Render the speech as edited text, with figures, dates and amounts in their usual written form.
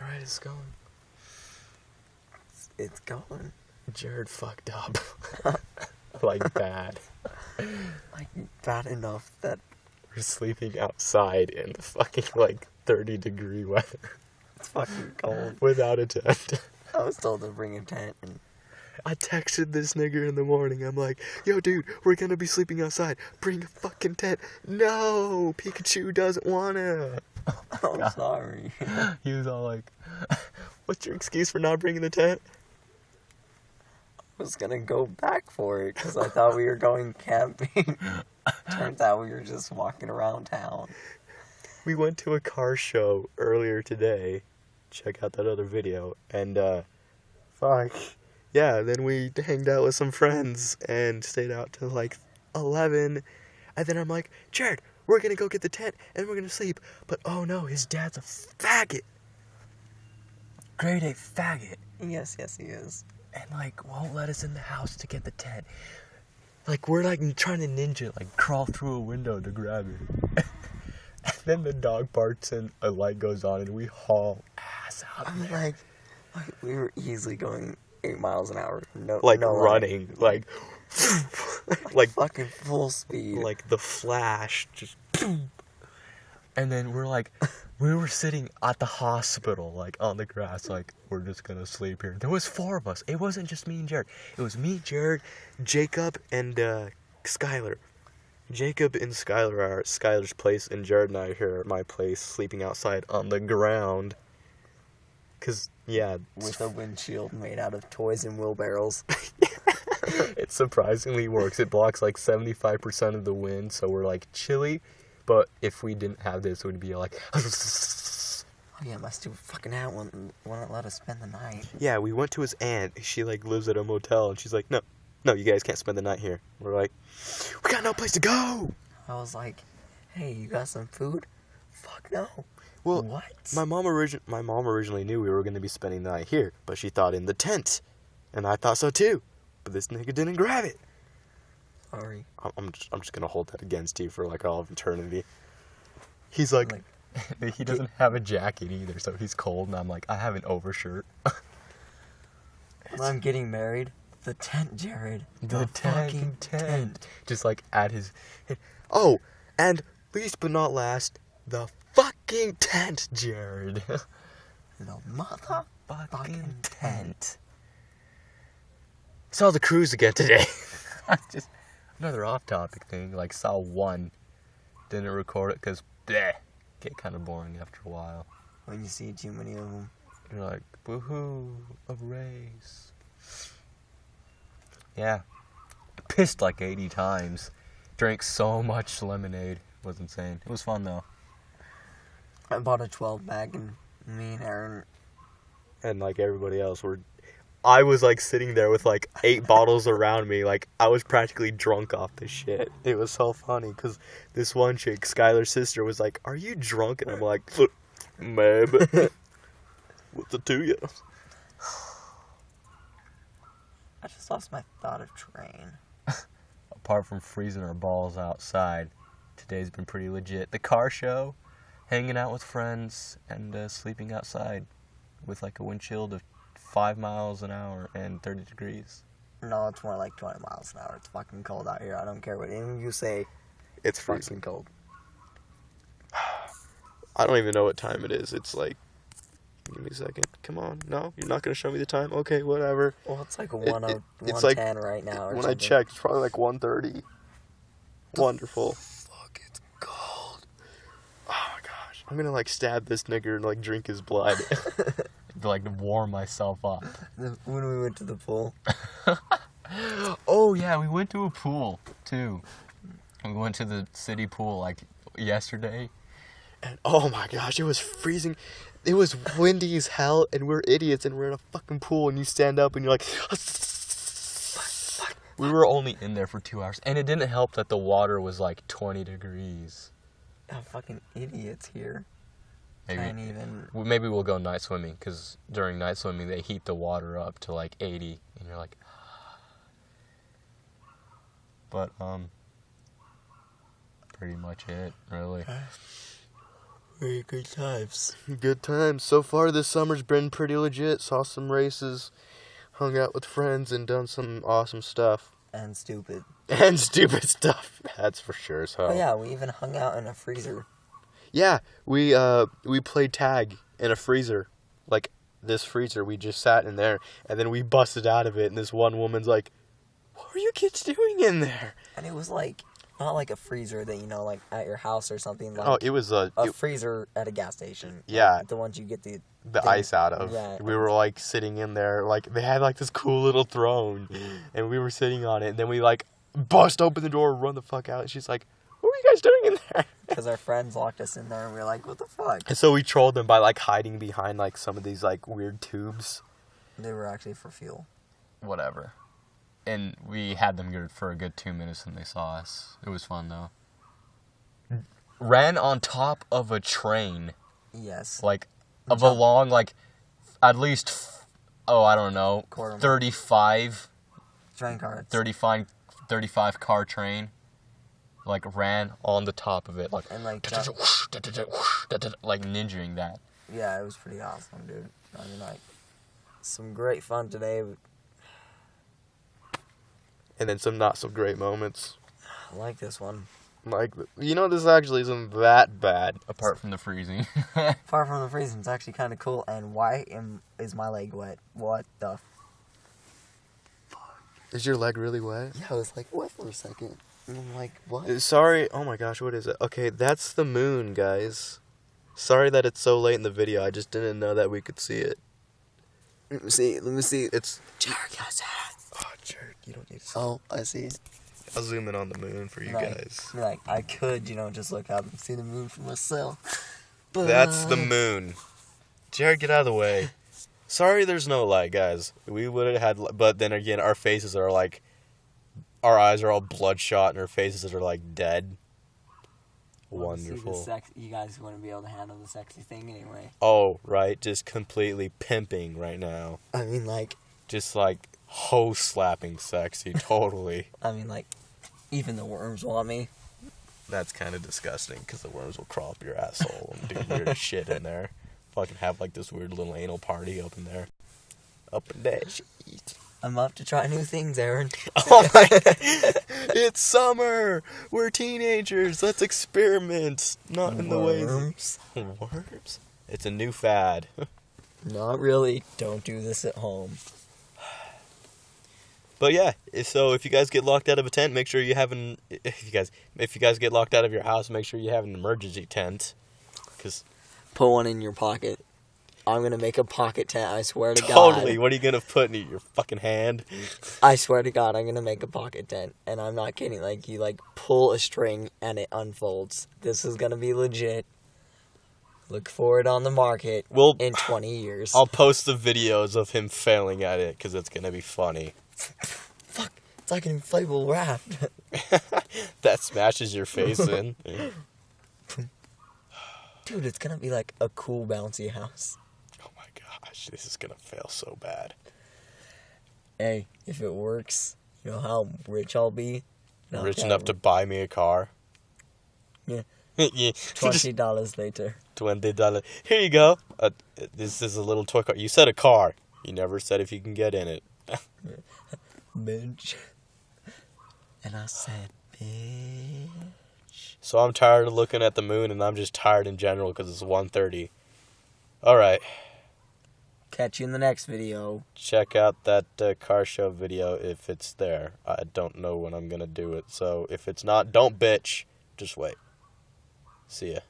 Alright, it's going. It's going. Jared fucked up. Like, bad. Like, bad enough that We're sleeping outside in the fucking, 30-degree weather. it's fucking cold. Without a tent. I was told to bring a tent, and I texted this nigger in the morning. I'm like, yo, dude, we're gonna be sleeping outside. Bring a fucking tent. No, Pikachu doesn't wanna. I'm sorry. He was all like, what's your excuse for not bringing the tent? I was gonna go back for it because I thought we were going camping. Turns out we were just walking around town. We went to a car show earlier today. Check out that other video. And, yeah, then we hanged out with some friends and stayed out till 11. And then I'm like, Jared, we're gonna go get the tent and we're gonna sleep. But oh no, his dad's a faggot. Grade A faggot. Yes, he is. And won't let us in the house to get the tent. We're trying to ninja, crawl through a window to grab it. And then the dog barks and a light goes on and we haul ass out I'm there. we were easily going 8 miles an hour. No, Running, fucking full speed. Like the Flash, just. And then we were sitting at the hospital, on the grass, we're just gonna sleep here. There was 4 of us. It wasn't just me and Jared. It was me, Jared, Jacob, and Skylar. Jacob and Skylar are at Skylar's place, and Jared and I are here at my place, sleeping outside on the ground. 'Cause, yeah. With a windshield made out of toys and wheelbarrows. It surprisingly works. It blocks 75% of the wind, so we're chilly. But if we didn't have this, it would be Oh yeah, my stupid fucking aunt wouldn't let us spend the night. Yeah, we went to his aunt. She lives at a motel, and she's like, no, you guys can't spend the night here. We're like, we got no place to go. I was like, hey, you got some food? Fuck no. Well, what? My mom originally knew we were going to be spending the night here, but she thought in the tent, and I thought so too. But this nigga didn't grab it. Sorry. I'm just gonna hold that against you for all of eternity. He's like he doesn't have a jacket either, so he's cold, and I'm like, I have an overshirt. When I'm getting married, the tent, Jared. The fucking tent. Just at his head. Oh, and least but not last, the fucking tent, Jared. The motherfucking tent. Saw the cruise again today. Just another off-topic thing. Saw one, didn't record it because get kind of boring after a while. When you see too many of them, You're like, woohoo, a race. Yeah, pissed 80 times. Drank so much lemonade. It was insane. It was fun though. I bought a 12 bag, and me and Aaron, And everybody else I was sitting there with 8 bottles around me. I was practically drunk off this shit. It was so funny because this one chick, Skylar's sister, was like, are you drunk? And I'm like, maybe. What's it to you? I just lost my thought of train. Apart from freezing our balls outside, today's been pretty legit. The car show, hanging out with friends, and sleeping outside with a windshield of 5 miles an hour and 30 degrees. No, it's more like 20 miles an hour. It's fucking cold out here. I don't care what any of you say. It's freezing cold. I don't even know what time it is. It's give me a second. Come on. No? You're not going to show me the time? Okay, whatever. Well, it's it's 1:10 right now. When I checked, it's probably 1:30. Wonderful. Fuck, it's cold. Oh my gosh. I'm going to stab this nigger and drink his blood. To warm myself up. When we went to the pool. Oh yeah, we went to a pool too. We went to the city pool yesterday. And oh my gosh, it was freezing. It was windy as hell, and we're idiots, and we're in a fucking pool, and you stand up and you're like we were only in there for 2 hours, and it didn't help that the water was 20 degrees. I'm fucking idiots here. Maybe we'll go night swimming, because during night swimming they heat the water up to 80, and you're like, but pretty much it, really. Very good times. Good times. So far this summer's been pretty legit. Saw some races, hung out with friends, and done some awesome stuff. And stupid. And stupid stuff. That's for sure as hell. Oh yeah, we even hung out in a freezer. Yeah, we played tag in a freezer. Like, this freezer, we just sat in there, and then we busted out of it, and this one woman's like, what were you kids doing in there? And it was like, not like a freezer that, like at your house or something. Like Oh, it was a freezer at a gas station. Yeah. Like the ones you get the ice out of. Yeah. We were, like, sitting in there, like, they had, like, this cool little throne, and we were sitting on it, and then we, like, bust open the door, run the fuck out, and she's like, what were you guys doing in there? Because our friends locked us in there, and we were like, what the fuck? And so we trolled them by, like, hiding behind, like, some of these, like, weird tubes. They were actually for fuel. Whatever. And we had them good for a good 2 minutes and they saw us. It was fun, though. Ran on top of a train. Yes. Like, of a long, like, at least, I don't know, Quarter 35 train cars. 35 car train. Like, ran on the top of it. Like, And like, like ninjaing that. yeah, it was pretty awesome, dude. I mean, like, some great fun today. And then some not so great moments. I like this one. Like, this actually isn't that bad. Apart from the freezing. Apart from the freezing, it's actually kind of cool. And why is my leg wet? What the Is your leg really wet? Yeah, I was like, what for a second? And I'm like, what? Sorry. Oh my gosh, what is it? Okay, that's the moon, guys. Sorry that it's so late in the video. I just didn't know that we could see it. Let me see. It's... Jared, yes. Oh, Jared, you don't need to see Oh, I see. I'll zoom in on the moon for you guys. Like, I could, just look up and see the moon for myself. But... That's the moon. Jared, get out of the way. Sorry there's no light, guys. We would have had... But then again, our faces are like... Our eyes are all bloodshot and our faces are like dead. Wonderful. You guys wouldn't be able to handle the sexy thing anyway. Oh, right. Just completely pimping right now. I mean, like... Just like hoe slapping sexy, totally. I mean, like, even the worms want me. That's kind of disgusting because the worms will crawl up your asshole and do weird shit in there. Fucking have like this weird little anal party up in there. Up in there. I'm up to try new things, Aaron. Oh my! It's summer. We're teenagers. Let's experiment. Not in the ways. Worms. It's a new fad. Not really. Don't do this at home. But yeah, so if you guys get locked out of a tent, make sure you have if you guys get locked out of your house, make sure you have an emergency tent. Cause put one in your pocket. I'm gonna make a pocket tent. I swear to God. Totally. What are you gonna put in your fucking hand? I swear to God, I'm gonna make a pocket tent, and I'm not kidding. Like you pull a string and it unfolds. This is gonna be legit. Look for it on the market in 20 years. I'll post the videos of him failing at it because it's gonna be funny. Fuck, it's like an inflatable raft. That smashes your face in. Dude, it's gonna be like a cool bouncy house. Oh my gosh, this is gonna fail so bad. Hey, if it works, you know how rich I'll be? Rich enough to buy me a car? Yeah. Yeah. $20 later. $20. Here you go. This is a little toy car. You said a car. You never said if you can get in it. Bitch. And I said, bitch. So I'm tired of looking at the moon, and I'm just tired in general because it's 1:30. Alright. Catch you in the next video. Check out that car show video if it's there. I don't know when I'm going to do it. So if it's not, don't bitch. Just wait. See ya.